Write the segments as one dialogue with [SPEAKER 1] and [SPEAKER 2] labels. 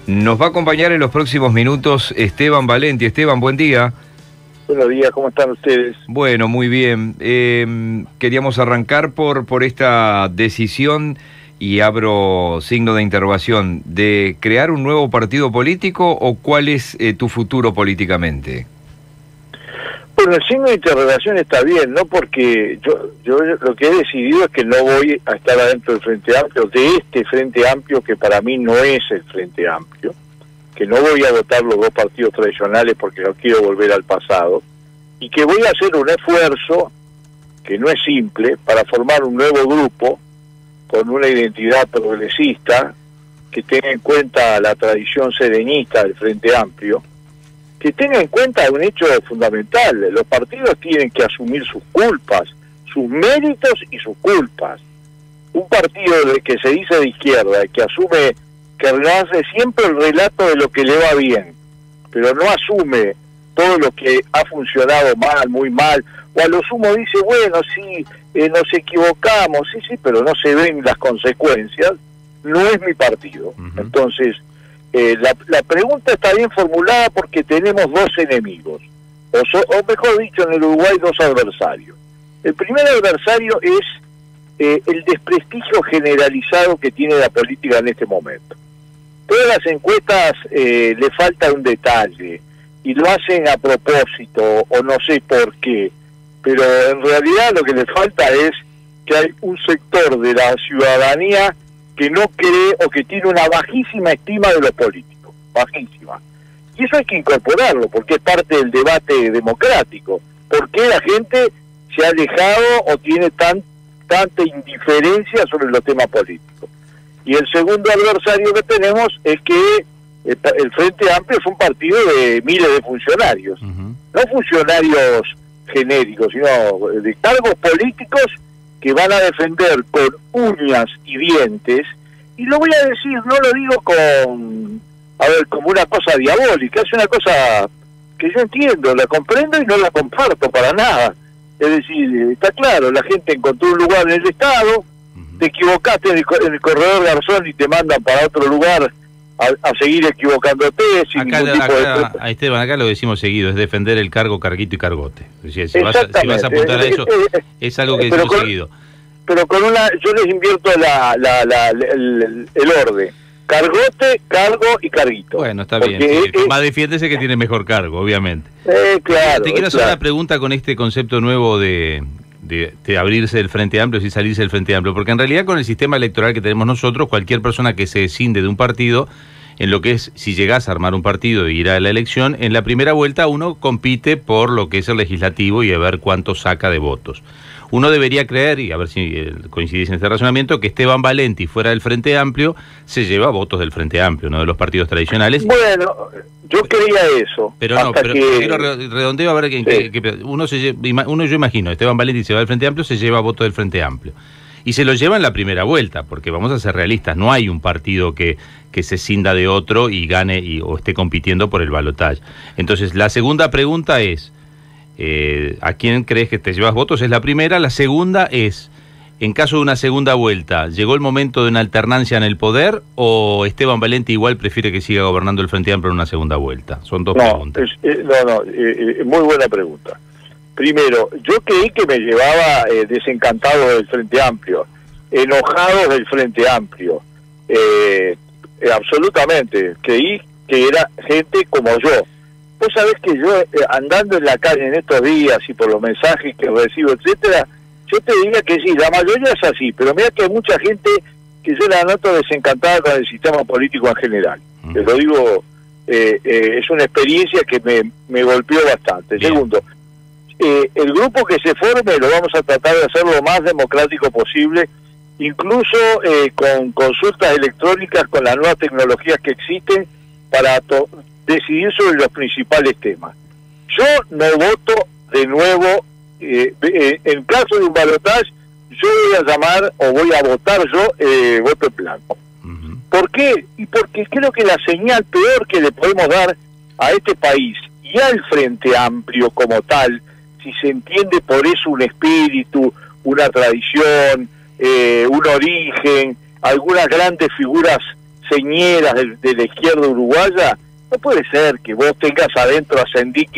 [SPEAKER 1] Nos va a acompañar en los próximos minutos Esteban Valenti. Esteban, buen día.
[SPEAKER 2] Buenos días, ¿cómo están ustedes?
[SPEAKER 1] Bueno, muy bien. Queríamos arrancar por esta decisión, y abro signo de interrogación, de crear un nuevo partido político, o cuál es tu futuro políticamente.
[SPEAKER 2] Bueno, el signo de interrogación está bien, ¿no? Porque yo lo que he decidido es que no voy a estar adentro del Frente Amplio, de este Frente Amplio que para mí no es el Frente Amplio, que no voy a votar los dos partidos tradicionales porque no quiero volver al pasado, y que voy a hacer un esfuerzo, que no es simple, para formar un nuevo grupo con una identidad progresista, que tenga en cuenta la tradición serenista del Frente Amplio, que tenga en cuenta un hecho fundamental: los partidos tienen que asumir sus culpas, sus méritos y sus culpas. Un partido que se dice de izquierda, que asume, que hace siempre el relato de lo que le va bien, pero no asume todo lo que ha funcionado mal, muy mal, o a lo sumo dice, bueno, sí, nos equivocamos, sí, pero no se ven las consecuencias, no es mi partido. Entonces, la pregunta está bien formulada porque tenemos dos enemigos, o mejor dicho, en el Uruguay, dos adversarios. El primer adversario es el desprestigio generalizado que tiene la política en este momento. Todas las encuestas le falta un detalle, y lo hacen a propósito, o no sé por qué, pero en realidad lo que le falta es que hay un sector de la ciudadanía que no cree o que tiene una bajísima estima de los políticos, bajísima. Y eso hay que incorporarlo, porque es parte del debate democrático. ¿Por qué la gente se ha alejado o tiene tanta indiferencia sobre los temas políticos? Y el segundo adversario que tenemos es que el Frente Amplio es un partido de miles de funcionarios, no funcionarios genéricos, sino de cargos políticos que van a defender con uñas y dientes, y lo voy a decir, no lo digo como una cosa diabólica, es una cosa que yo entiendo, la comprendo y no la comparto para nada. Es decir, está claro, la gente encontró un lugar en el Estado, te equivocaste en el corredor Garzón y te mandan para otro lugar a seguir equivocándote sin ningún tipo de...
[SPEAKER 3] A Esteban, acá lo decimos seguido, es defender el cargo, carguito y cargote. Es decir, si vas a apuntar a eso, es algo que decimos seguido.
[SPEAKER 2] Pero con yo les invierto el orden: cargote, cargo y carguito.
[SPEAKER 3] Bueno, está bien. Más defiéndese que tiene mejor cargo, obviamente.
[SPEAKER 2] Claro.
[SPEAKER 3] Te quiero hacer una pregunta con este concepto nuevo de abrirse del Frente Amplio y salirse del Frente Amplio, porque en realidad con el sistema electoral que tenemos nosotros, cualquier persona que se escinde de un partido, en lo que es, si llegás a armar un partido e ir a la elección, en la primera vuelta uno compite por lo que es el legislativo y a ver cuánto saca de votos. Uno debería creer, y a ver si coincidís en este razonamiento, que Esteban Valenti, fuera del Frente Amplio, se lleva votos del Frente Amplio, no de los partidos tradicionales.
[SPEAKER 2] Bueno, yo creía eso.
[SPEAKER 3] Pero no, pero quiero redondeo a ver uno yo imagino, Esteban Valenti se va del Frente Amplio, se lleva votos del Frente Amplio. Y se lo lleva en la primera vuelta, porque vamos a ser realistas, no hay un partido que se cinda de otro y gane o esté compitiendo por el balotaje. Entonces, la segunda pregunta es, ¿a quién crees que te llevas votos? Es la primera. La segunda es, en caso de una segunda vuelta, ¿llegó el momento de una alternancia en el poder o Esteban Valenti igual prefiere que siga gobernando el Frente Amplio en una segunda vuelta? Son dos preguntas.
[SPEAKER 2] Muy buena pregunta. Primero, yo creí que me llevaba desencantado del Frente Amplio, enojado del Frente Amplio, absolutamente. Creí que era gente como yo. Vos sabés que yo, andando en la calle en estos días y por los mensajes que recibo, etcétera, yo te diría que sí, la mayoría es así, pero mira que hay mucha gente que yo la noto desencantada con el sistema político en general. Te lo digo, es una experiencia que me golpeó bastante. Bien. Segundo, el grupo que se forme lo vamos a tratar de hacer lo más democrático posible, incluso con consultas electrónicas, con las nuevas tecnologías que existen, para decidir sobre los principales temas. Yo no voto de nuevo, en caso de un balotaje, yo voy a llamar o voy a votar voto en blanco. ¿Por qué? Y porque creo que la señal peor que le podemos dar a este país y al Frente Amplio como tal, si se entiende por eso un espíritu, una tradición, un origen, algunas grandes figuras señeras de la izquierda uruguaya, no puede ser que vos tengas adentro a Sendik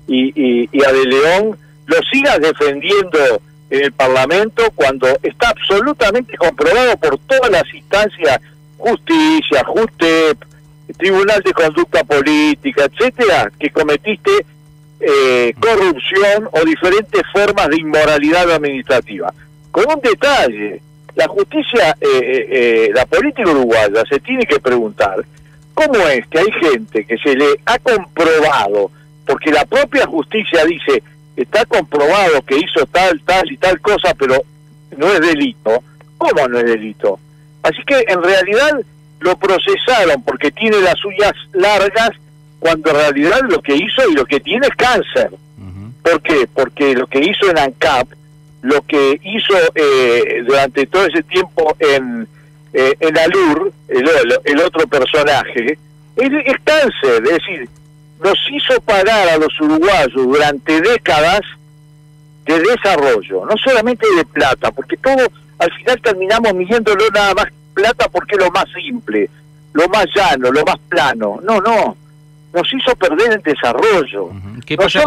[SPEAKER 2] y a De León, lo sigas defendiendo en el Parlamento cuando está absolutamente comprobado por todas las instancias, justicia, JUTEP, Tribunal de Conducta Política, etcétera, que cometiste corrupción o diferentes formas de inmoralidad administrativa. Con un detalle, la justicia, la política uruguaya se tiene que preguntar cómo es que hay gente que se le ha comprobado, porque la propia justicia dice, está comprobado que hizo tal y tal cosa, pero no es delito. ¿Cómo no es delito? Así que en realidad lo procesaron porque tiene las uñas largas, cuando en realidad lo que hizo y lo que tiene es cáncer. ¿Por qué? Porque lo que hizo en ANCAP, lo que hizo durante todo ese tiempo en ALUR, el otro personaje, es cáncer. Es decir, nos hizo pagar a los uruguayos durante décadas de desarrollo, no solamente de plata, porque todo al final terminamos midiéndolo nada más plata porque es lo más simple, lo más llano, lo más plano. No, nos hizo perder el desarrollo.
[SPEAKER 3] ¿Qué pasa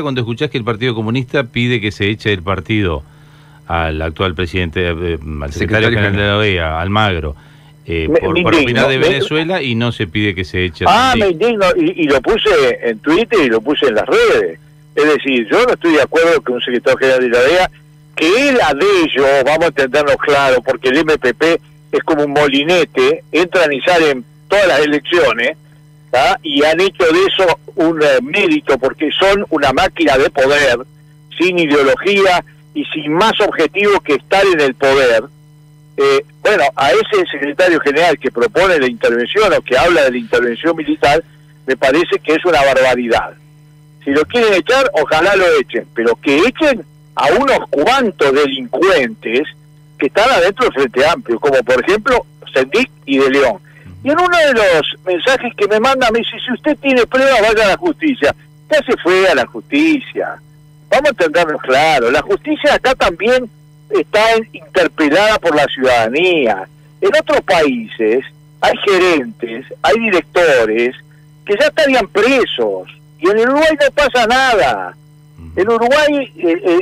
[SPEAKER 3] cuando escuchás que el Partido Comunista pide que se eche del partido al actual presidente, al secretario general de la OEA, Almagro, por opinar de Venezuela, y no se pide que se eche?
[SPEAKER 2] Me indigno, y lo puse en Twitter y lo puse en las redes. Es decir, yo no estoy de acuerdo que un secretario general de la OEA, que él a de ello, vamos a entendernos claro, porque el MPP es como un molinete, entran y salen todas las elecciones, ¿tá? Y han hecho de eso un mérito, porque son una máquina de poder, sin ideología y sin más objetivo que estar en el poder. Bueno, a ese secretario general que propone la intervención o que habla de la intervención militar, me parece que es una barbaridad. Si lo quieren echar, ojalá lo echen, pero que echen a unos cuantos delincuentes que están adentro del Frente Amplio, como por ejemplo Sendik y De León. Y en uno de los mensajes que me manda, me dice, si usted tiene pruebas, vaya a la justicia. Ya se fue a la justicia. Vamos a entendernos claro, la justicia acá también está interpelada por la ciudadanía. En otros países hay gerentes, hay directores que ya estarían presos, y en Uruguay no pasa nada. En Uruguay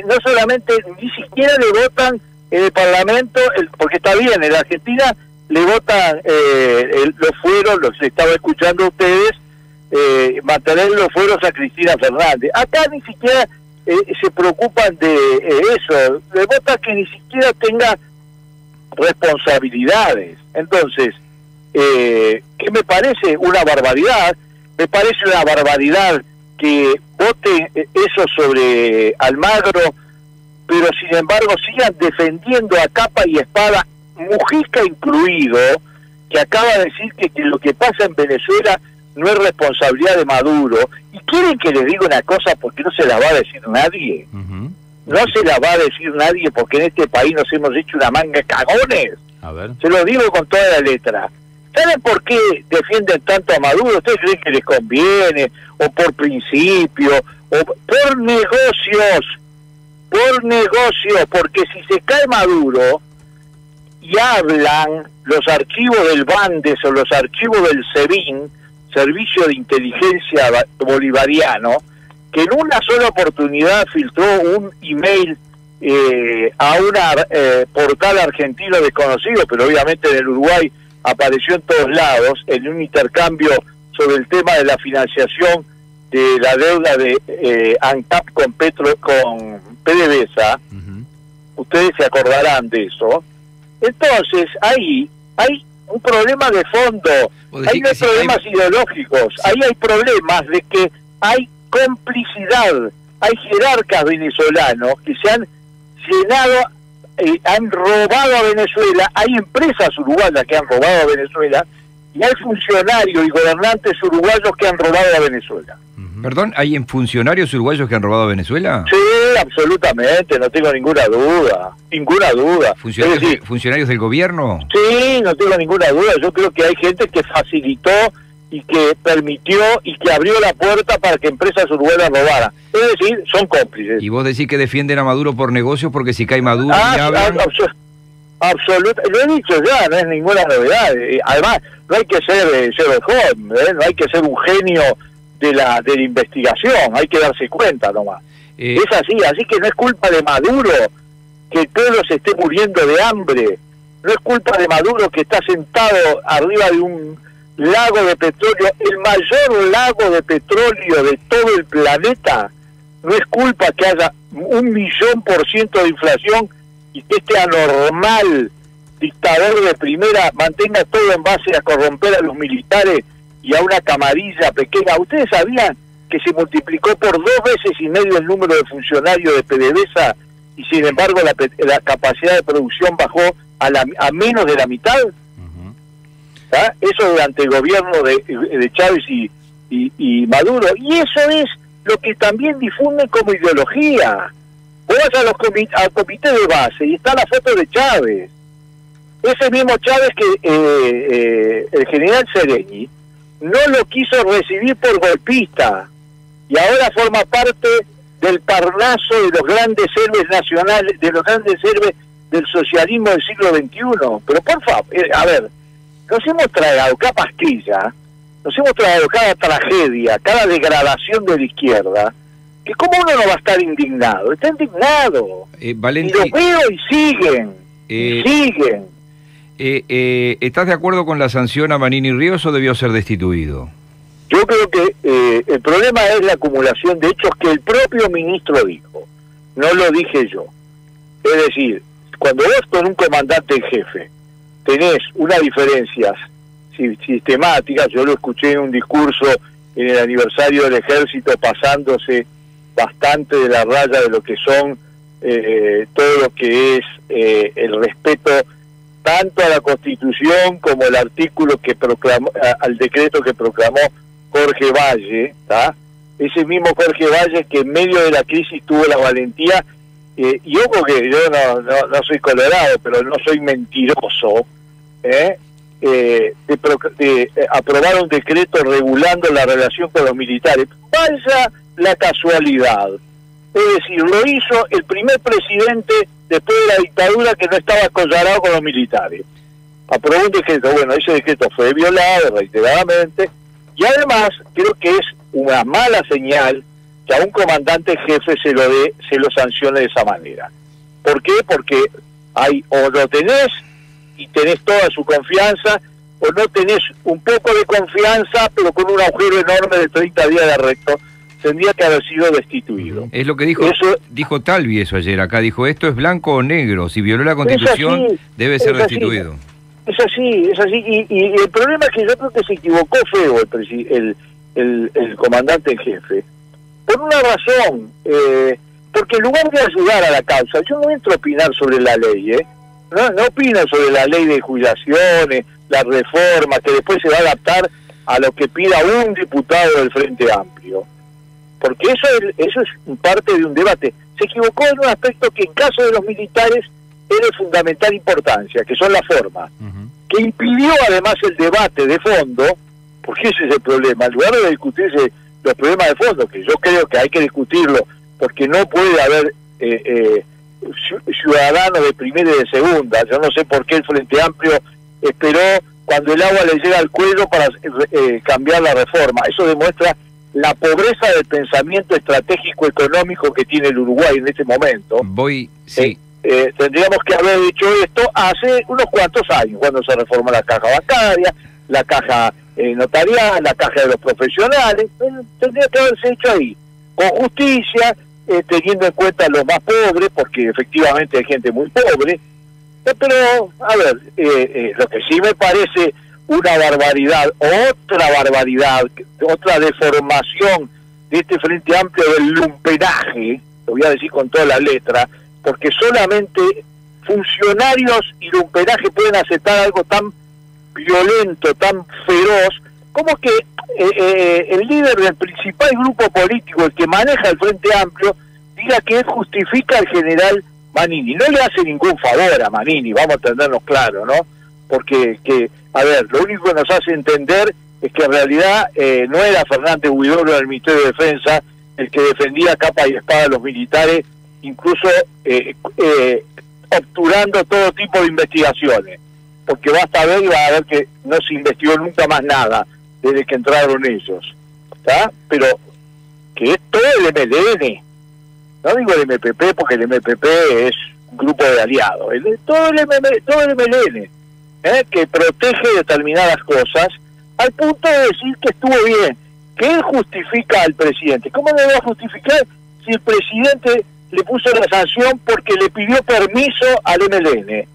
[SPEAKER 2] no solamente, ni siquiera le votan en el Parlamento, porque está bien, en la Argentina le votan los fueros, los estaba escuchando a ustedes, mantener los fueros a Cristina Fernández. Acá ni siquiera se preocupan de eso, le votan que ni siquiera tenga responsabilidades. Entonces, ¿qué me parece? Una barbaridad. Me parece una barbaridad que voten eso sobre Almagro, pero sin embargo sigan defendiendo a capa y espada, Mujica incluido, que acaba de decir que lo que pasa en Venezuela no es responsabilidad de Maduro. Y quieren que les diga una cosa, porque no se la va a decir nadie. No se la va a decir nadie, porque en este país nos hemos hecho una manga de cagones.
[SPEAKER 3] A ver.
[SPEAKER 2] Se lo digo con toda la letra. ¿Saben por qué defienden tanto a Maduro? ¿Ustedes creen que les conviene? ¿O por principio? ¿O por negocios? Por negocios, porque si se cae Maduro y hablan los archivos del Bandes o los archivos del SEBIN, Servicio de Inteligencia Bolivariano, que en una sola oportunidad filtró un email a una portal argentino desconocido, pero obviamente en el Uruguay apareció en todos lados, en un intercambio sobre el tema de la financiación de la deuda de ANCAP con PDVSA. Ustedes se acordarán de eso. Entonces, ahí hay un problema de fondo, ahí no hay problemas ideológicos, ahí hay problemas de que hay complicidad, hay jerarcas venezolanos que se han llenado, han robado a Venezuela, hay empresas uruguayas que han robado a Venezuela, y hay funcionarios y gobernantes uruguayos que han robado a Venezuela.
[SPEAKER 1] Perdón, ¿hay funcionarios uruguayos que han robado a Venezuela?
[SPEAKER 2] Sí, absolutamente, no tengo ninguna duda,
[SPEAKER 1] ¿Funcionarios del gobierno?
[SPEAKER 2] Sí, no tengo ninguna duda, yo creo que hay gente que facilitó y que permitió y que abrió la puerta para que empresas uruguayas robaran. Es decir, son cómplices.
[SPEAKER 1] Y vos decís que defienden a Maduro por negocios, porque si cae Maduro y hablan...
[SPEAKER 2] Absoluta, lo he dicho ya, no es ninguna novedad. Además, no hay que ser Sherlock Holmes, no hay que ser un genio de la investigación, hay que darse cuenta nomás. Es así que no es culpa de Maduro que el pueblo se esté muriendo de hambre, no es culpa de Maduro que está sentado arriba de un lago de petróleo, el mayor lago de petróleo de todo el planeta. No es culpa que haya 1.000.000% de inflación y que este anormal dictador de primera mantenga todo en base a corromper a los militares y a una camarilla pequeña. ¿Ustedes sabían que se multiplicó por 2,5 veces el número de funcionarios de PDVSA y sin embargo la capacidad de producción bajó a menos de la mitad? ¿Ah? Eso durante el gobierno de Chávez y Maduro. Y eso es lo que también difunden como ideología. Vos vas al comité de base y está la foto de Chávez. Ese mismo Chávez que el general Sereñi no lo quiso recibir por golpista y ahora forma parte del parnaso de los grandes héroes nacionales, de los grandes héroes del socialismo del siglo XXI. Pero por favor, a ver, nos hemos tragado cada pastilla, nos hemos tragado cada tragedia, cada degradación de la izquierda, que cómo uno no va a estar indignado, está indignado.
[SPEAKER 1] Valenti,
[SPEAKER 2] y lo veo y siguen, siguen.
[SPEAKER 1] ¿Estás de acuerdo con la sanción a Manini Ríos o debió ser destituido?
[SPEAKER 2] Yo creo que el problema es la acumulación de hechos que el propio ministro dijo, no lo dije yo. Es decir, cuando vos con un comandante en jefe tenés unas diferencias sistemáticas, yo lo escuché en un discurso en el aniversario del Ejército pasándose bastante de la raya de lo que son todo lo que es el respeto tanto a la Constitución como el artículo que proclamó, al decreto que proclamó Jorge Valle, ¿tá? Ese mismo Jorge Valle que en medio de la crisis tuvo la valentía, y ojo que yo no soy colorado, pero no soy mentiroso, de aprobar un decreto regulando la relación con los militares. Vaya la casualidad. Es decir, lo hizo el primer presidente después de la dictadura que no estaba collarado con los militares. Aprobó un decreto, bueno, ese decreto fue violado reiteradamente, y además creo que es una mala señal que a un comandante jefe se lo sancione de esa manera. ¿Por qué? Porque o lo tenés y tenés toda su confianza, o no tenés un poco de confianza, pero con un agujero enorme de 30 días de arresto. Tendría que haber sido destituido.
[SPEAKER 1] Es lo que dijo Talvi eso ayer acá, dijo esto es blanco o negro, si violó la Constitución debe ser destituido.
[SPEAKER 2] Es así, y el problema es que yo creo que se equivocó feo el comandante en jefe, por una razón, porque en lugar de ayudar a la causa, yo no entro a opinar sobre la ley, no opino sobre la ley de jubilaciones, la reforma, que después se va a adaptar a lo que pida un diputado del Frente Amplio. Porque eso es parte de un debate. Se equivocó en un aspecto que en caso de los militares era de fundamental importancia, que son las formas, que impidió además el debate de fondo, porque ese es el problema. En lugar de discutirse los problemas de fondo, que yo creo que hay que discutirlo, porque no puede haber ciudadanos de primera y de segunda. Yo no sé por qué el Frente Amplio esperó cuando el agua le llega al cuello para cambiar la reforma. Eso demuestra la pobreza del pensamiento estratégico económico que tiene el Uruguay en este momento. Tendríamos que haber hecho esto hace unos cuantos años, cuando se reformó la caja bancaria, la caja notarial, la caja de los profesionales. Tendría que haberse hecho ahí, con justicia, teniendo en cuenta a los más pobres, porque efectivamente hay gente muy pobre. Pero, a ver, lo que sí me parece una barbaridad, otra deformación de este Frente Amplio del lumpenaje, lo voy a decir con toda la letra, porque solamente funcionarios y lumpenaje pueden aceptar algo tan violento, tan feroz, como que el líder del principal grupo político, el que maneja el Frente Amplio, diga que él justifica al general Manini. No le hace ningún favor a Manini, vamos a tenernos claro, ¿no? Porque, a ver, lo único que nos hace entender es que en realidad no era Fernández Huidobro del Ministerio de Defensa el que defendía capa y espada a los militares, incluso obturando todo tipo de investigaciones, porque basta ver y va a ver que no se investigó nunca más nada desde que entraron ellos, ¿está? Pero que es todo el MLN, no digo el MPP porque el MPP es un grupo de aliados, todo el MLN, que protege determinadas cosas al punto de decir que estuvo bien, que él justifica al presidente. ¿Cómo le va a justificar si el presidente le puso la sanción porque le pidió permiso al MLN?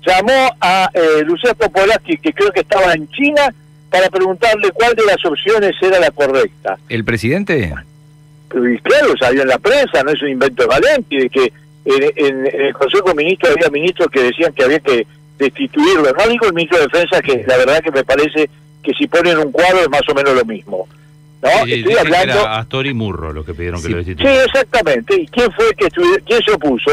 [SPEAKER 2] Llamó a Lucía Topolansky, que creo que estaba en China, para preguntarle cuál de las opciones era la correcta.
[SPEAKER 1] ¿El presidente?
[SPEAKER 2] Y claro, salió en la prensa, no es un invento de Valenti, de que en el Consejo de Ministros había ministros que decían que había que destituirlo. No digo el ministro de Defensa, que la verdad que me parece que si ponen un cuadro es más o menos lo mismo, ¿no?
[SPEAKER 3] Sí,
[SPEAKER 2] estoy hablando...
[SPEAKER 3] que era Astor y Murro los que pidieron que lo destituyeran.
[SPEAKER 2] Sí, exactamente. ¿Y quién fue que quién se opuso?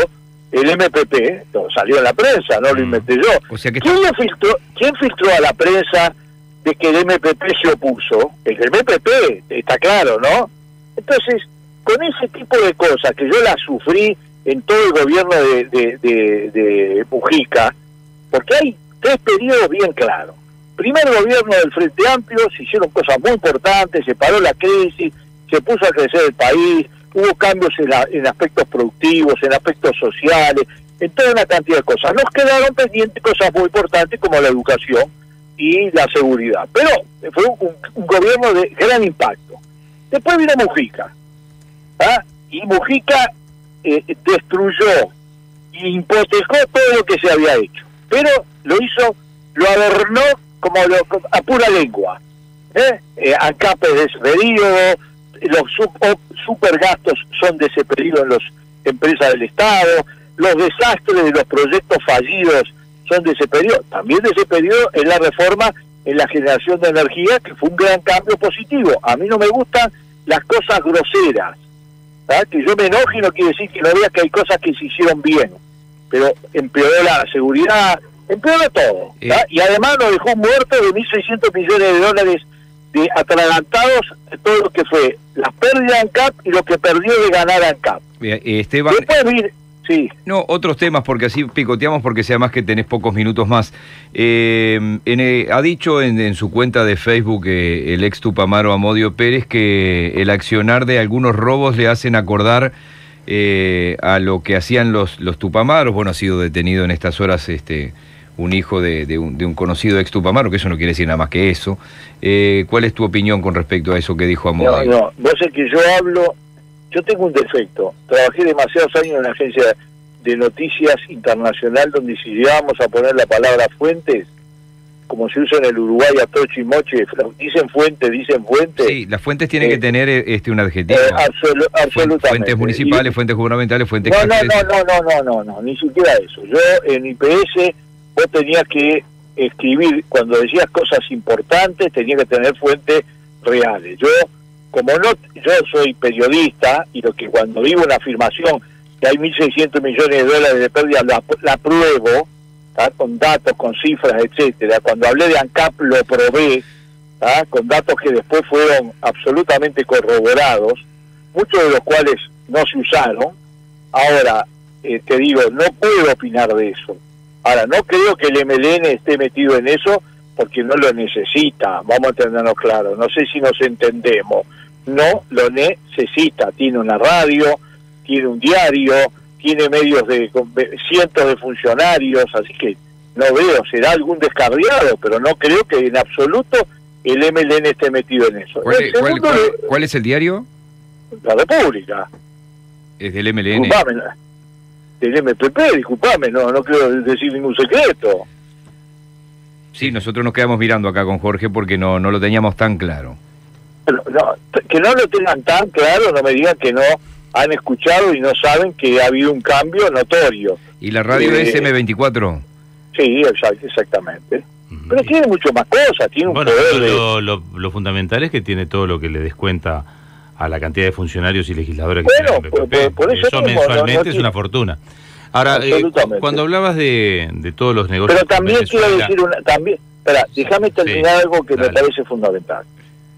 [SPEAKER 2] El MPP, salió en la prensa, no lo inventé yo.
[SPEAKER 1] O sea que
[SPEAKER 2] ¿Quién filtró a la prensa de que el MPP se opuso? El MPP, está claro, ¿no? Entonces, con ese tipo de cosas que yo las sufrí en todo el gobierno de Mujica, porque hay 3 periodos bien claros. Primer gobierno del Frente Amplio, se hicieron cosas muy importantes, se paró la crisis, se puso a crecer el país, hubo cambios en aspectos productivos, en aspectos sociales, en toda una cantidad de cosas. Nos quedaron pendientes cosas muy importantes como la educación y la seguridad. Pero fue un gobierno de gran impacto. Después vino Mujica, y Mujica destruyó y hipotecó todo lo que se había hecho. Pero lo adornó como a pura lengua. ANCAP es de ese periodo, los supergastos son de ese periodo en las empresas del Estado, los desastres de los proyectos fallidos son de ese periodo. También de ese periodo es la reforma en la generación de energía, que fue un gran cambio positivo. A mí no me gustan las cosas groseras, que yo me enoje no quiere decir que no vea que hay cosas que se hicieron bien, pero empeoró la seguridad, empeoró todo, y además nos dejó un muerto de 1.600 millones de dólares de atragantados, todo lo que fue las pérdidas de ANCAP y lo que perdió de ganar ANCAP.
[SPEAKER 1] Esteban,
[SPEAKER 2] sí.
[SPEAKER 1] No, otros temas, porque así picoteamos, porque sea más que tenés pocos minutos más. Ha dicho en su cuenta de Facebook el ex Tupamaro Amodio Pérez que el accionar de algunos robos le hacen acordar a lo que hacían los Tupamaros. Bueno, ha sido detenido en estas horas un hijo de un conocido ex Tupamaro, que eso no quiere decir nada más que eso. ¿Cuál es tu opinión con respecto a eso que dijo Amodio?
[SPEAKER 2] No, vos es que yo tengo un defecto. Trabajé demasiados años en una agencia de noticias internacional donde si llegábamos a poner la palabra fuentes, como se usa en el Uruguay a tocho y moche, dicen fuente.
[SPEAKER 1] Sí, las fuentes tienen que tener un adjetivo.
[SPEAKER 2] Absolutamente.
[SPEAKER 1] Fuentes municipales, fuentes gubernamentales, fuentes...
[SPEAKER 2] No, ni siquiera eso. Yo en IPS vos tenías que escribir, cuando decías cosas importantes, tenías que tener fuentes reales. Yo soy periodista, y lo que cuando digo una afirmación que hay 1.600 millones de dólares de pérdida, la pruebo, con datos, con cifras, etcétera. Cuando hablé de ANCAP lo probé, con datos que después fueron absolutamente corroborados, muchos de los cuales no se usaron. Ahora, te digo, no puedo opinar de eso. Ahora, no creo que el MLN esté metido en eso porque no lo necesita, vamos a entendernos claro. No sé si nos entendemos. No lo necesita. Tiene una radio, tiene un diario, tiene medios de cientos de funcionarios, así que no veo, será algún descarriado, pero no creo que en absoluto el MLN esté metido en eso.
[SPEAKER 1] ¿Cuál es el diario?
[SPEAKER 2] La República.
[SPEAKER 1] Es del MLN.
[SPEAKER 2] Disculpame, del MPP, disculpame, no quiero decir ningún secreto.
[SPEAKER 1] Sí, nosotros nos quedamos mirando acá con Jorge porque no lo teníamos tan claro.
[SPEAKER 2] Que no lo tengan tan claro, no me digan que no han escuchado y no saben que ha habido un cambio notorio.
[SPEAKER 1] ¿Y la radio es M24?
[SPEAKER 2] Sí, exactamente. Pero tiene mucho más cosas, tiene un poder
[SPEAKER 3] lo fundamental es que tiene todo lo que le descuenta a la cantidad de funcionarios y legisladores que tiene el PPP. Por eso mensualmente es una fortuna. Ahora, cuando hablabas de todos los negocios...
[SPEAKER 2] Pero también quiero decir déjame terminar algo que me parece fundamental.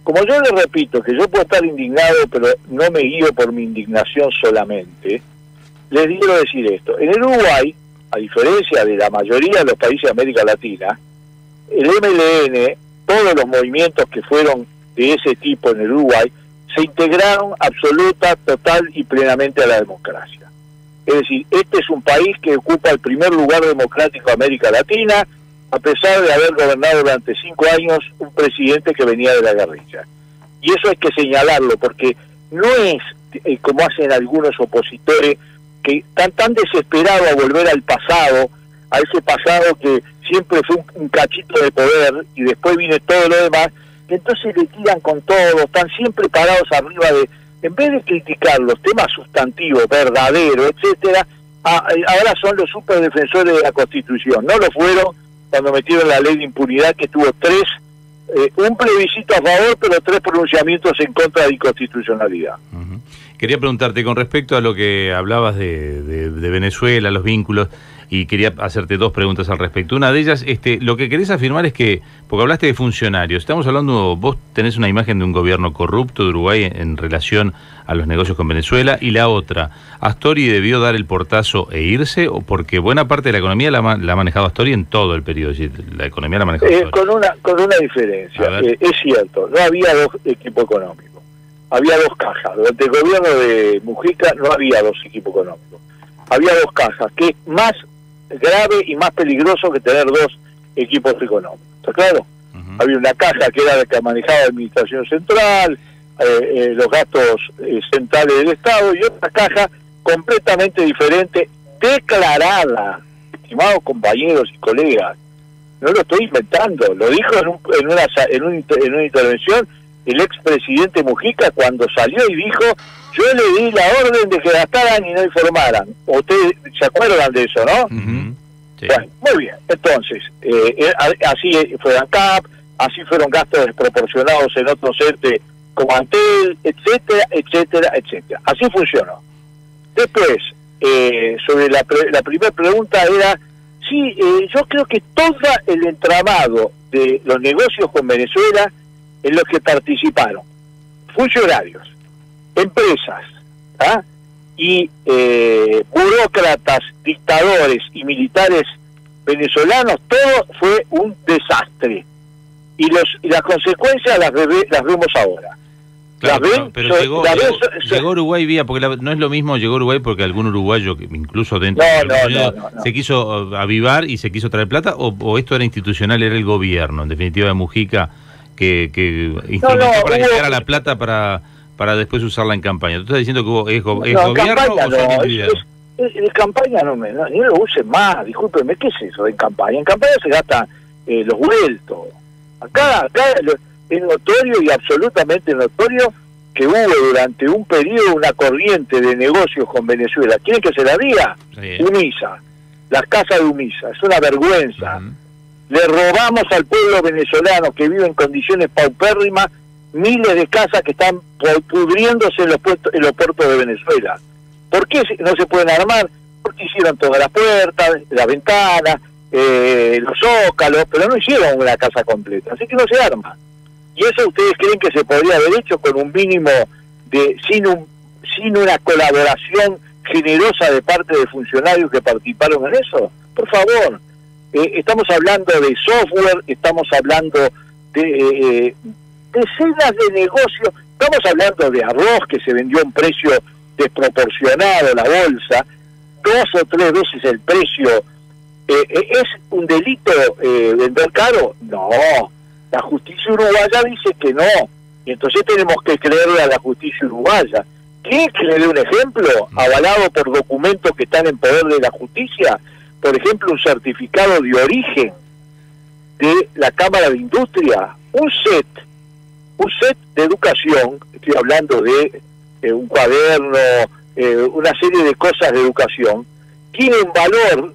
[SPEAKER 2] Como yo le repito que yo puedo estar indignado, pero no me guío por mi indignación solamente, les quiero decir esto. En el Uruguay a diferencia de la mayoría de los países de América Latina, el MLN, todos los movimientos que fueron de ese tipo en el Uruguay, se integraron absoluta, total y plenamente a la democracia. Es decir, este es un país que ocupa el primer lugar democrático de América Latina, a pesar de haber gobernado durante 5 años un presidente que venía de la guerrilla. Y eso hay que señalarlo, porque no es como hacen algunos opositores, que están tan desesperados a volver al pasado, a ese pasado que siempre fue un cachito de poder, y después viene todo lo demás, que entonces le tiran con todo, están siempre parados arriba de, en vez de criticar los temas sustantivos, verdaderos, etcétera, ahora son los superdefensores de la Constitución. No lo fueron cuando metieron la ley de impunidad, que tuvo un plebiscito a favor, pero 3 pronunciamientos en contra de inconstitucionalidad.
[SPEAKER 3] Quería preguntarte con respecto a lo que hablabas de Venezuela, los vínculos, y quería hacerte 2 preguntas al respecto. Una de ellas, lo que querés afirmar es que, porque hablaste de funcionarios, estamos hablando, vos tenés una imagen de un gobierno corrupto de Uruguay en relación a los negocios con Venezuela, y la otra, ¿Astori debió dar el portazo e irse? O porque buena parte de la economía la ha manejado Astori en todo el periodo, es decir, la economía la ha manejado Astori.
[SPEAKER 2] Con una diferencia, es cierto, no había 2 equipos económicos, había 2 cajas. Durante el gobierno de Mujica no había 2 equipos económicos, había 2 cajas, que es más grave y más peligroso que tener 2 equipos económicos, ¿está claro? Había una caja que era la que manejaba la administración central, los gastos centrales del Estado, y otra caja completamente diferente, declarada, estimados compañeros y colegas, no lo estoy inventando, lo dijo en una intervención el expresidente Mujica cuando salió y dijo: yo le di la orden de que gastaran y no informaran. Ustedes se acuerdan de eso, ¿no? Sí. Bueno, muy bien. Entonces, así fue ANCAP, así fueron gastos desproporcionados en otros entes como Antel, etcétera, etcétera, etcétera. Así funcionó. Después, sobre la primera pregunta era, sí, yo creo que todo el entramado de los negocios con Venezuela en los que participaron funcionarios, empresas, y burócratas, dictadores y militares venezolanos, todo fue un desastre. Y las consecuencias las vemos ahora.
[SPEAKER 3] Claro, pero llegó Uruguay vía, porque no es lo mismo llegó Uruguay porque algún uruguayo, incluso dentro no. se quiso avivar y se quiso traer plata, o esto era institucional, era el gobierno, en definitiva, de Mujica, que instrumentó para que llegara la plata para después usarla en campaña. ¿Tú estás diciendo que es gobierno o son individuales?
[SPEAKER 2] En campaña ni lo usen más, discúlpeme, ¿qué es eso de campaña? En campaña se gastan los vueltos. Acá es notorio y absolutamente notorio que hubo durante un periodo una corriente de negocios con Venezuela. ¿Quieren que se la diga? Sí. UMISA, las casas de UMISA, es una vergüenza. Le robamos al pueblo venezolano que vive en condiciones paupérrimas miles de casas que están pudriéndose en los puertos de Venezuela. ¿Por qué no se pueden armar? Porque hicieron todas las puertas, las ventanas, los zócalos, pero no hicieron una casa completa, así que no se arma. ¿Y eso ustedes creen que se podría haber hecho con un mínimo sin una colaboración generosa de parte de funcionarios que participaron en eso? Por favor, estamos hablando de software, estamos hablando de decenas de negocios, estamos hablando de arroz que se vendió a un precio desproporcionado en la bolsa, 2 o 3 veces el precio. ¿Es un delito vender caro? No, la justicia uruguaya dice que no, y entonces tenemos que creerle a la justicia uruguaya. ¿Quiere que le dé un ejemplo avalado por documentos que están en poder de la justicia? Por ejemplo, un certificado de origen de la Cámara de Industria, un set de educación, estoy hablando de un cuaderno, una serie de cosas de educación, tiene un valor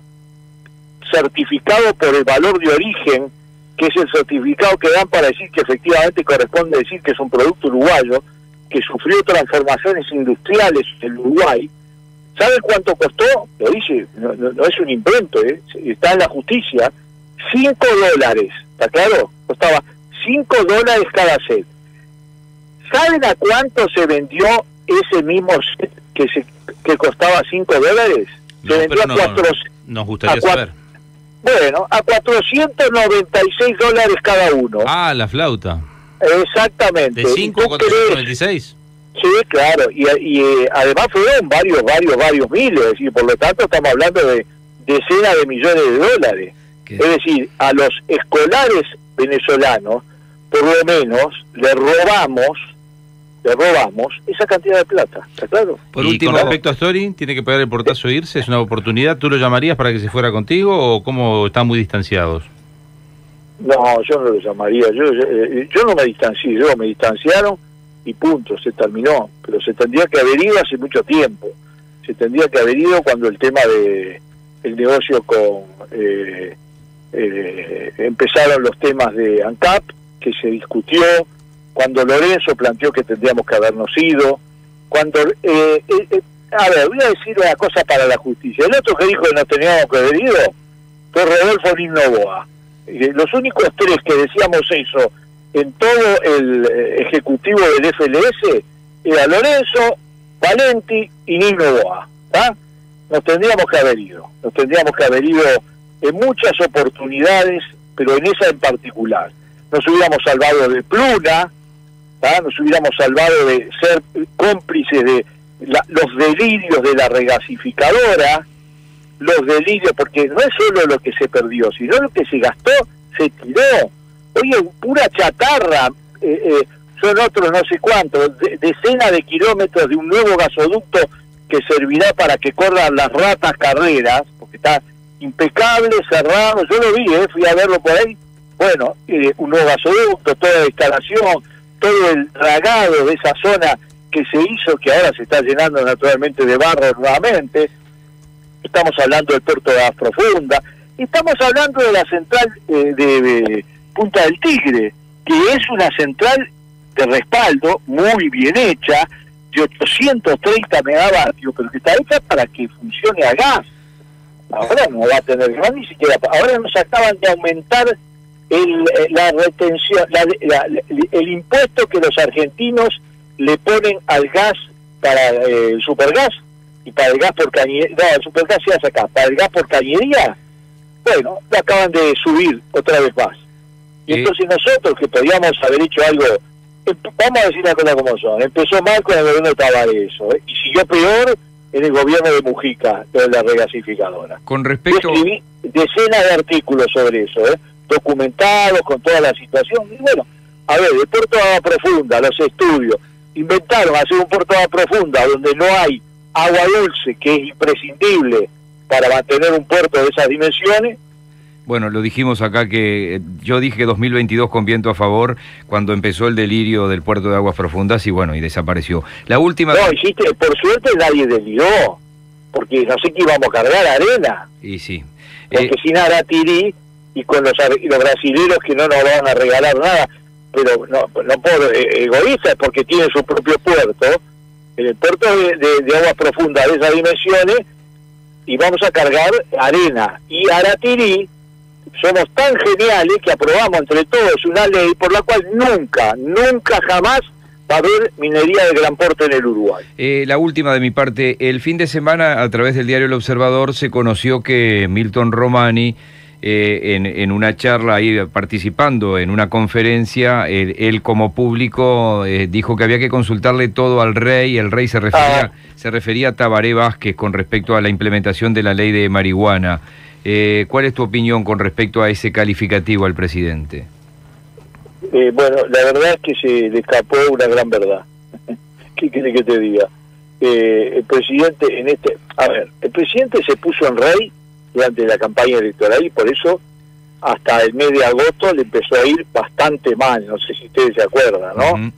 [SPEAKER 2] certificado por el valor de origen, que es el certificado que dan para decir que efectivamente corresponde decir que es un producto uruguayo, que sufrió transformaciones industriales en Uruguay. ¿Sabe cuánto costó? Lo dice, no es un invento, está en la justicia, $5, ¿está claro? Costaba $5 cada set. ¿Saben a cuánto se vendió ese mismo set que costaba $5? Se vendió
[SPEAKER 3] Nos gustaría saber.
[SPEAKER 2] Bueno, a $496 cada uno.
[SPEAKER 3] Ah, la flauta.
[SPEAKER 2] Exactamente.
[SPEAKER 3] ¿De 5 a 496?
[SPEAKER 2] Sí, claro, y además fueron varios miles, y por lo tanto estamos hablando de decenas de millones de dólares. ¿Qué? Es decir, a los escolares venezolanos, por lo menos, le robamos esa cantidad de plata, ¿está claro?
[SPEAKER 3] Por último, con respecto a Story, ¿tiene que pegar el portazo e irse? ¿Es una oportunidad? ¿Tú lo llamarías para que se fuera contigo o cómo están muy distanciados?
[SPEAKER 2] No, yo no lo llamaría, yo no me distancié, me distanciaron y punto, se terminó, pero se tendría que haber ido hace mucho tiempo, se tendría que haber ido cuando el tema de el negocio con empezaron los temas de ANCAP, que se discutió, cuando Lorenzo planteó que tendríamos que habernos ido, cuando a ver, voy a decir una cosa para la justicia, el otro que dijo que nos teníamos que haber ido fue Rodolfo Nin Novoa. Los únicos tres que decíamos eso en todo el ejecutivo del FLS era Lorenzo, Valenti y Nin Novoa, ¿tá? Nos tendríamos que haber ido en muchas oportunidades, pero en esa en particular. Nos hubiéramos salvado de Pluna, ¿tá? Nos hubiéramos salvado de ser cómplices de los delirios de la regasificadora, los delirios, porque no es solo lo que se perdió, sino lo que se gastó, se tiró. Oye, pura chatarra, son otros no sé cuántos, decenas de kilómetros de un nuevo gasoducto que servirá para que corran las ratas carreras, porque está impecable, cerrado, yo lo vi, fui a verlo por ahí. Bueno, un nuevo gasoducto, toda la instalación, todo el dragado de esa zona que se hizo, que ahora se está llenando naturalmente de barro nuevamente. Estamos hablando del puerto de Aguas Profundas, estamos hablando de la central de Punta del Tigre, que es una central de respaldo muy bien hecha, de 830 megavatios, pero que está hecha para que funcione a gas. Ahora no va a tener gas ni siquiera. Ahora nos acaban de aumentar la retención, el impuesto que los argentinos le ponen al gas para el supergas y para el gas por cañería. No, el supergas se hace acá. Para el gas por cañería, bueno, lo acaban de subir otra vez más. Y entonces nosotros, que podíamos haber hecho algo, vamos a decir las cosas como son, empezó mal con el gobierno de Tabaré eso, y siguió peor en el gobierno de Mujica, de la regasificadora.
[SPEAKER 1] Con respecto...
[SPEAKER 2] Yo escribí decenas de artículos sobre eso, documentados con toda la situación, y bueno, a ver, el puerto de Agua Profunda, los estudios, inventaron hacer un puerto de Agua Profunda donde no hay agua dulce, que es imprescindible para mantener un puerto de esas dimensiones.
[SPEAKER 1] Bueno, lo dijimos acá que yo dije que 2022 con viento a favor cuando empezó el delirio del puerto de Aguas Profundas y bueno, y desapareció. La última...
[SPEAKER 2] No, hiciste, por suerte nadie deliró, porque no sé qué íbamos a cargar arena.
[SPEAKER 1] Y sí.
[SPEAKER 2] Porque sin Aratiri y con los brasileños que no nos van a regalar nada, pero no por egoístas, porque tienen su propio puerto, en el puerto de Aguas Profundas de esas dimensiones, y vamos a cargar arena. Y Aratiri, somos tan geniales que aprobamos entre todos una ley por la cual nunca jamás va a haber minería de gran porte en el Uruguay.
[SPEAKER 1] La última de mi parte, el fin de semana a través del diario El Observador se conoció que Milton Romani, en una charla ahí participando en una conferencia, él como público dijo que había que consultarle todo al rey. El rey se refería a Tabaré Vázquez con respecto a la implementación de la ley de marihuana. ¿Cuál es tu opinión con respecto a ese calificativo al presidente?
[SPEAKER 2] Bueno, la verdad es que se le escapó una gran verdad. ¿Qué quiere que te diga? El presidente el presidente se puso en rey durante la campaña electoral y por eso hasta el mes de agosto le empezó a ir bastante mal, no sé si ustedes se acuerdan, ¿no?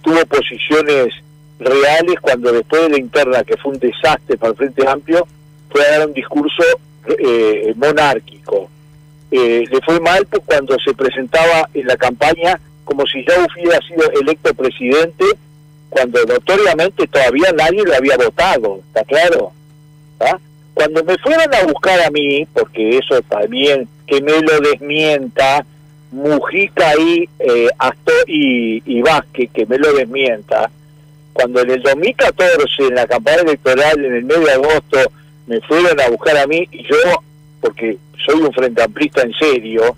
[SPEAKER 2] Tuvo posiciones reales cuando después de la interna, que fue un desastre para el Frente Amplio, fue a dar un discurso monárquico. Le fue mal cuando se presentaba en la campaña como si ya hubiera sido electo presidente, cuando notoriamente todavía nadie lo había votado, ¿está claro? ¿Ah? Cuando me fueron a buscar a mí, porque eso también, que me lo desmienta Mujica y Vázquez, que me lo desmienta, cuando en el 2014, en la campaña electoral, en el mes de agosto, me fueron a buscar a mí, y yo, porque soy un frente amplista en serio,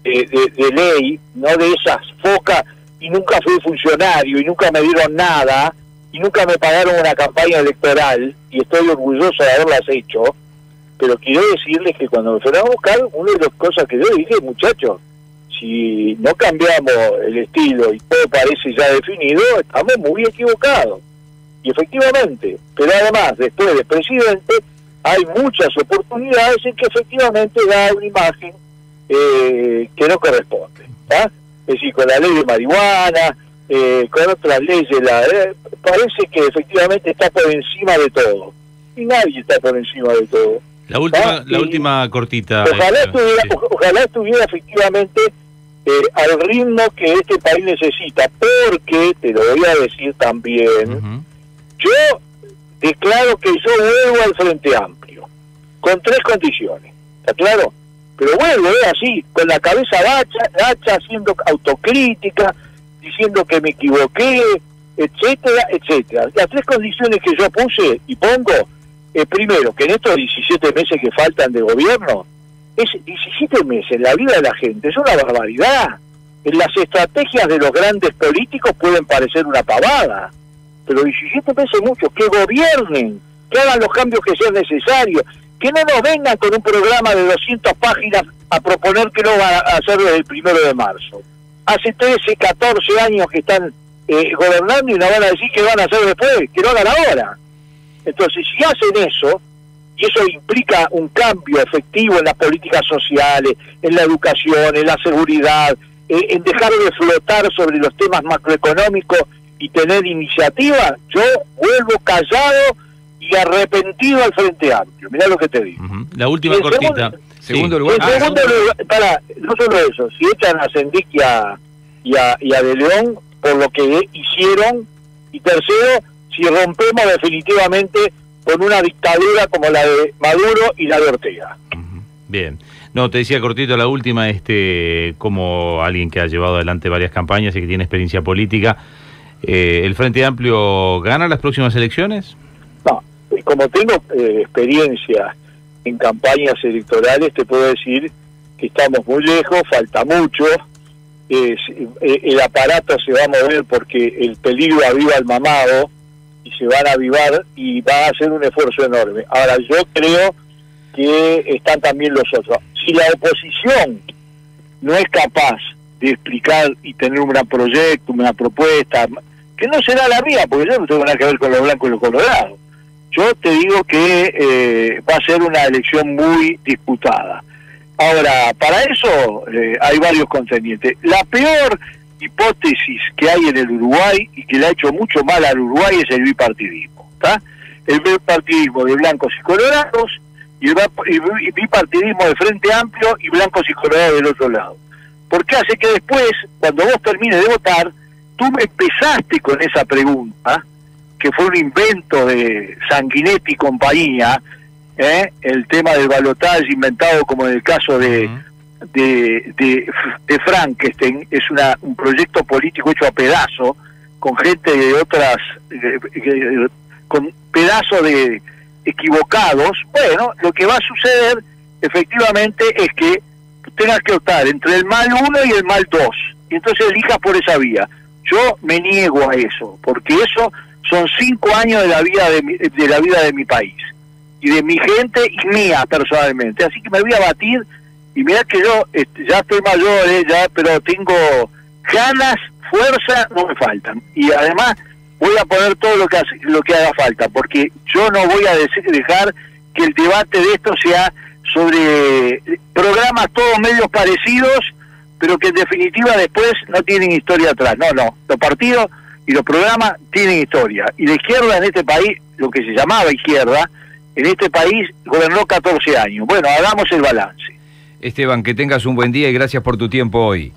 [SPEAKER 2] de ley, no de esas focas, y nunca fui funcionario, y nunca me dieron nada, y nunca me pagaron una campaña electoral, y estoy orgulloso de haberlas hecho, pero quiero decirles que cuando me fueron a buscar, una de las cosas que yo dije, muchachos, si no cambiamos el estilo y todo parece ya definido, estamos muy equivocados. Y efectivamente, pero además, después del presidente, hay muchas oportunidades en que efectivamente da una imagen que no corresponde. ¿Ah? Es decir, con la ley de marihuana, con otras leyes, parece que efectivamente está por encima de todo. Y nadie está por encima de todo.
[SPEAKER 3] La última cortita.
[SPEAKER 2] Ojalá estuviera efectivamente al ritmo que este país necesita, porque, te lo voy a decir también, yo declaro que yo vuelvo al Frente Amplio, con 3 condiciones, ¿está claro? Pero vuelvo así, con la cabeza gacha, haciendo autocrítica, diciendo que me equivoqué, etcétera, etcétera. Las 3 condiciones que yo puse y pongo, primero, que en estos 17 meses que faltan de gobierno, es 17 meses en la vida de la gente, es una barbaridad. En las estrategias de los grandes políticos pueden parecer una pavada, pero 17 meses es mucho. Que gobiernen, que hagan los cambios que sean necesarios, que no nos vengan con un programa de 200 páginas a proponer que lo van a hacer desde el 1 de marzo. Hace 13, 14 años que están gobernando y nos van a decir que van a hacer después, que lo hagan ahora. Entonces, si hacen eso, y eso implica un cambio efectivo en las políticas sociales, en la educación, en la seguridad, en dejar de flotar sobre los temas macroeconómicos y tener iniciativa, yo vuelvo callado y arrepentido al Frente Amplio. Mirá lo que te digo.
[SPEAKER 3] La última cortita.
[SPEAKER 1] Segundo lugar.
[SPEAKER 2] En segundo lugar, no solo eso, si echan a Sendic y a De León por lo que hicieron, y tercero, si rompemos definitivamente con una dictadura como la de Maduro y la de Ortega.
[SPEAKER 3] Bien. No, te decía cortito la última, como alguien que ha llevado adelante varias campañas y que tiene experiencia política, ¿el Frente Amplio gana las próximas elecciones?
[SPEAKER 2] No, como tengo experiencia en campañas electorales, te puedo decir que estamos muy lejos, falta mucho, el aparato se va a mover porque el peligro aviva al mamado, y se van a avivar y va a hacer un esfuerzo enorme. Ahora, yo creo que están también los otros. Si la oposición no es capaz de explicar y tener un gran proyecto, una propuesta, que no será la mía, porque yo no tengo nada que ver con los blancos y los colorados, yo te digo que va a ser una elección muy disputada. Ahora, para eso hay varios contendientes. La peor hipótesis que hay en el Uruguay, y que le ha hecho mucho mal al Uruguay, es el bipartidismo, ¿está? El bipartidismo de blancos y colorados, y el bipartidismo de Frente Amplio y blancos y colorados del otro lado. Porque hace que después, cuando vos termines de votar, tú me empezaste con esa pregunta, que fue un invento de Sanguinetti y compañía, el tema del balotaje inventado como en el caso de Frankenstein, es un proyecto político hecho a pedazo, con gente de otras, con pedazos de equivocados. Bueno, lo que va a suceder efectivamente es que tengas que optar entre el mal 1 y el mal 2, y entonces elijas por esa vía. Yo me niego a eso, porque eso son 5 años de la vida de mi país, y de mi gente y mía personalmente. Así que me voy a batir. Y mirá que yo ya estoy mayor, pero tengo ganas, fuerza, no me faltan. Y además voy a poner todo lo que haga falta, porque yo no voy a dejar que el debate de esto sea sobre programas todos medios parecidos, pero que en definitiva después no tienen historia atrás. No, los partidos y los programas tienen historia. Y la izquierda en este país, lo que se llamaba izquierda, en este país gobernó 14 años. Bueno, hagamos el balance.
[SPEAKER 1] Esteban, que tengas un buen día y gracias por tu tiempo hoy.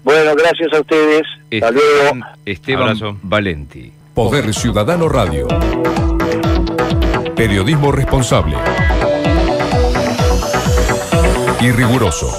[SPEAKER 2] Bueno, gracias a ustedes. Hasta luego.
[SPEAKER 1] Esteban Abrazo. Valenti.
[SPEAKER 4] Poder Ciudadano Radio. Periodismo responsable y riguroso.